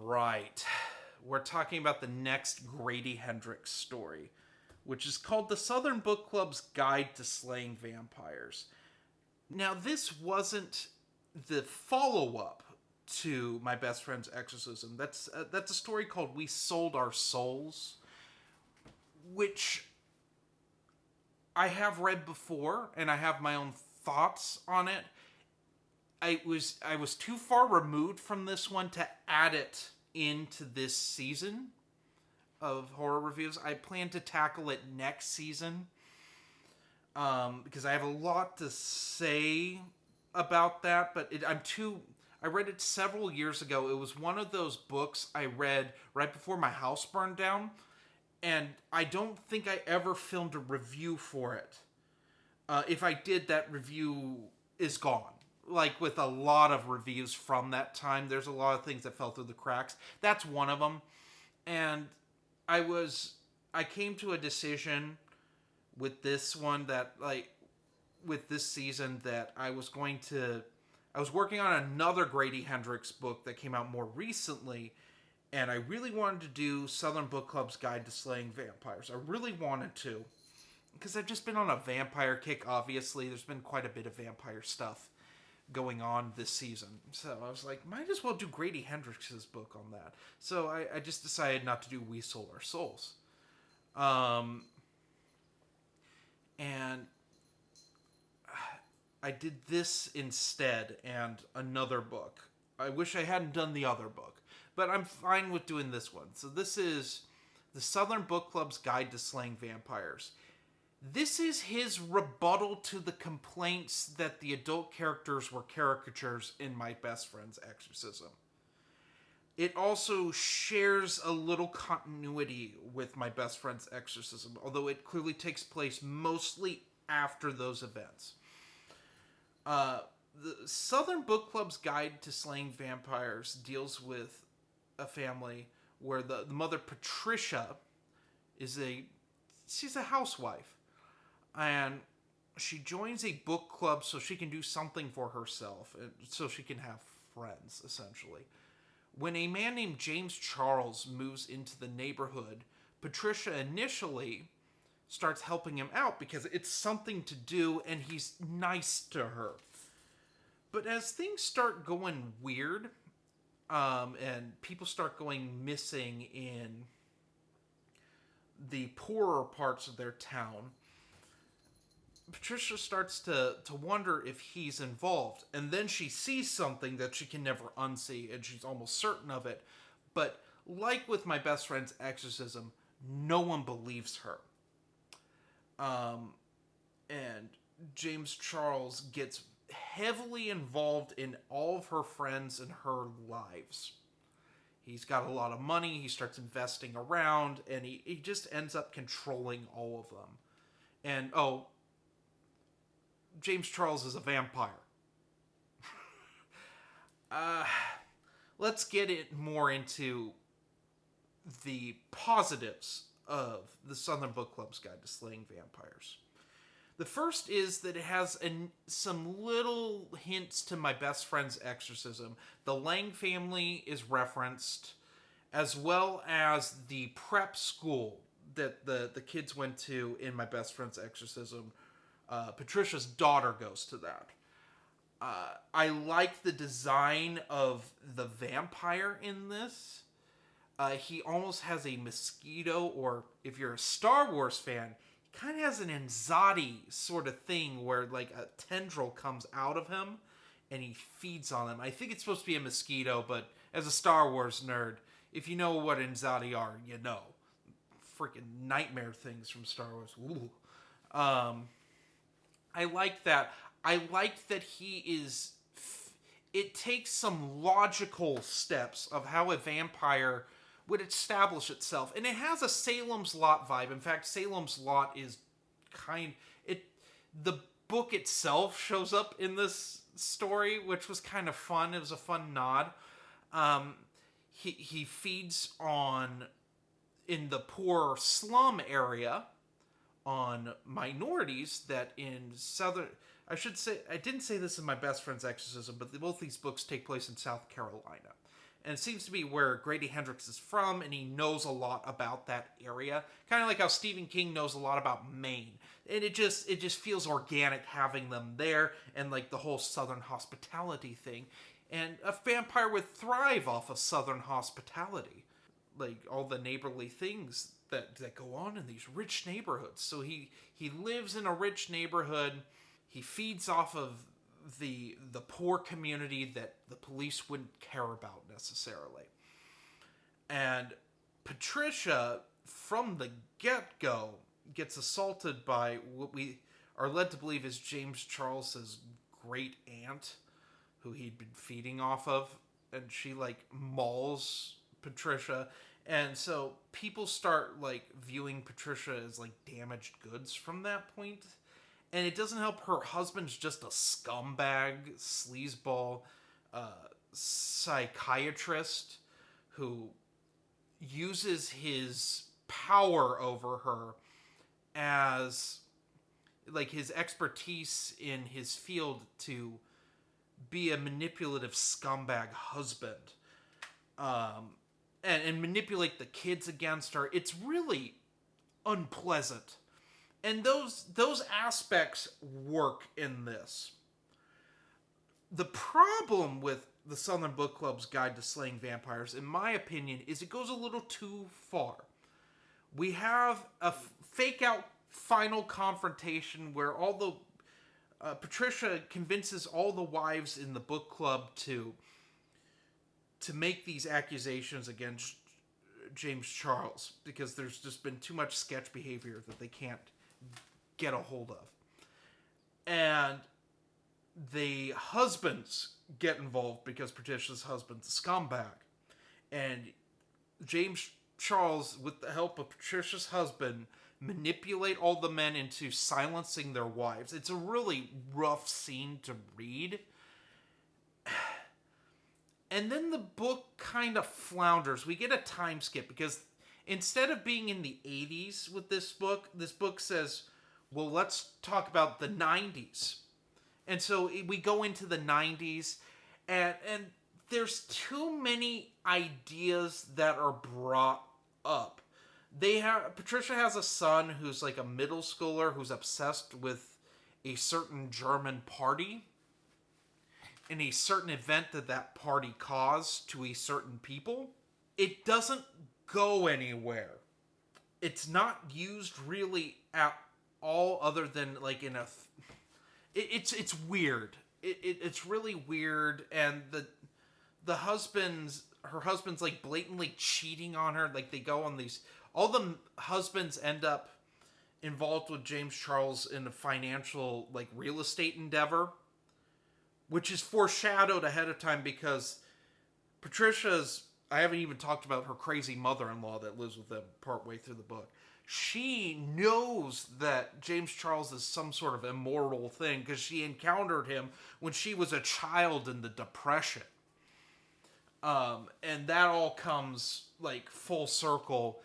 right. We're talking about the next Grady Hendrix story, which is called The Southern Book Club's Guide to Slaying Vampires. Now, this wasn't the follow-up to My Best Friend's Exorcism. That's a story called We Sold Our Souls, which I have read before, and I have my own thoughts on it. I was too far removed from this one to add it into this season of horror reviews. I plan to tackle it next season because I have a lot to say about that. But I read it several years ago. It was one of those books I read right before my house burned down, and I don't think I ever filmed a review for it. If I did, that review is gone. Like with a lot of reviews from that time, there's a lot of things that fell through the cracks. That's one of them. And I came to a decision with this one with this season that I was working on another Grady Hendrix book that came out more recently, and I really wanted to do Southern Book Club's Guide to Slaying Vampires. I really wanted to, because I've just been on a vampire kick, obviously. There's been quite a bit of vampire stuff going on this season. So I was like, might as well do Grady Hendrix's book on that. So I just decided not to do We Sold Our Souls. And I did this instead and another book. I wish I hadn't done the other book, but I'm fine with doing this one. So this is the Southern Book Club's Guide to Slaying Vampires. This is his rebuttal to the complaints that the adult characters were caricatures in My Best Friend's Exorcism. It also shares a little continuity with My Best Friend's Exorcism, although it clearly takes place mostly after those events. The Southern Book Club's Guide to Slaying Vampires deals with a family where the mother, Patricia, she's a housewife. And she joins a book club so she can do something for herself, so she can have friends, essentially. When a man named James Charles moves into the neighborhood, Patricia initially starts helping him out because it's something to do and he's nice to her. But as things start going weird, and people start going missing in the poorer parts of their town, Patricia starts to wonder if he's involved. And then she sees something that she can never unsee, and she's almost certain of it. But like with My Best Friend's Exorcism, no one believes her. And James Charles gets heavily involved in all of her friends and her lives. He's got a lot of money, he starts investing around, and he just ends up controlling all of them. And, James Charles is a vampire. Let's get it more into the positives of the Southern Book Club's Guide to Slaying Vampires. The first is that it has some little hints to My Best Friend's Exorcism. The Lang family is referenced, as well as the prep school that the kids went to in My Best Friend's Exorcism. Patricia's daughter goes to that. I like the design of the vampire in this. He almost has a mosquito, or if you're a Star Wars fan, he kind of has an anxiety sort of thing where like a tendril comes out of him and he feeds on them. I think it's supposed to be a mosquito, but as a Star Wars nerd, if you know what anxiety are, you know. Freaking nightmare things from Star Wars. Ooh. I like that. I like that he is... It takes some logical steps of how a vampire would establish itself. And it has a Salem's Lot vibe. In fact, Salem's Lot is the book itself shows up in this story, which was kind of fun. It was a fun nod. He feeds on, in the poor slum area, on minorities that in southern... I should say, I didn't say this in My Best Friend's Exorcism, but both these books take place in South Carolina. and it seems to be where Grady Hendrix is from, and he knows a lot about that area. Kind of like how Stephen King knows a lot about Maine. And it just feels organic having them there, and like the whole Southern hospitality thing. And a vampire would thrive off of Southern hospitality. Like all the neighborly things that go on in these rich neighborhoods. So he lives in a rich neighborhood. He feeds off of the poor community that the police wouldn't care about necessarily. And Patricia, from the get-go, gets assaulted by what we are led to believe is James Charles's great aunt, who he'd been feeding off of, and she like mauls Patricia. And so people start like viewing Patricia as like damaged goods from that point. And it doesn't help her husband's just a scumbag, sleazeball psychiatrist who uses his power over her as like his expertise in his field to be a manipulative scumbag husband. And manipulate the kids against her. It's really unpleasant. And those aspects work in this. The problem with the Southern Book Club's Guide to Slaying Vampires, in my opinion, is it goes a little too far. We have a fake-out final confrontation where Patricia convinces all the wives in the book club to make these accusations against James Charles because there's just been too much sketch behavior that they can't get a hold of. And the husbands get involved because Patricia's husband's a scumbag. And James Charles, with the help of Patricia's husband, manipulate all the men into silencing their wives. It's a really rough scene to read. And then the book kind of flounders. We get a time skip because instead of being in the 80s with this book says, well, let's talk about the 90s. And so we go into the 90s, and there's too many ideas that are brought up. Patricia has a son who's like a middle schooler who's obsessed with a certain German party and a certain event that party caused to a certain people. It doesn't go anywhere. It's not used really at all, other than like in a. It's weird. It's really weird, and her husband's like blatantly cheating on her. Like they go on these. All the husbands end up involved with James Charles in a financial like real estate endeavor, which is foreshadowed ahead of time because I haven't even talked about her crazy mother-in-law that lives with them partway through the book. She knows that James Charles is some sort of immoral thing because she encountered him when she was a child in the Depression. And that all comes like full circle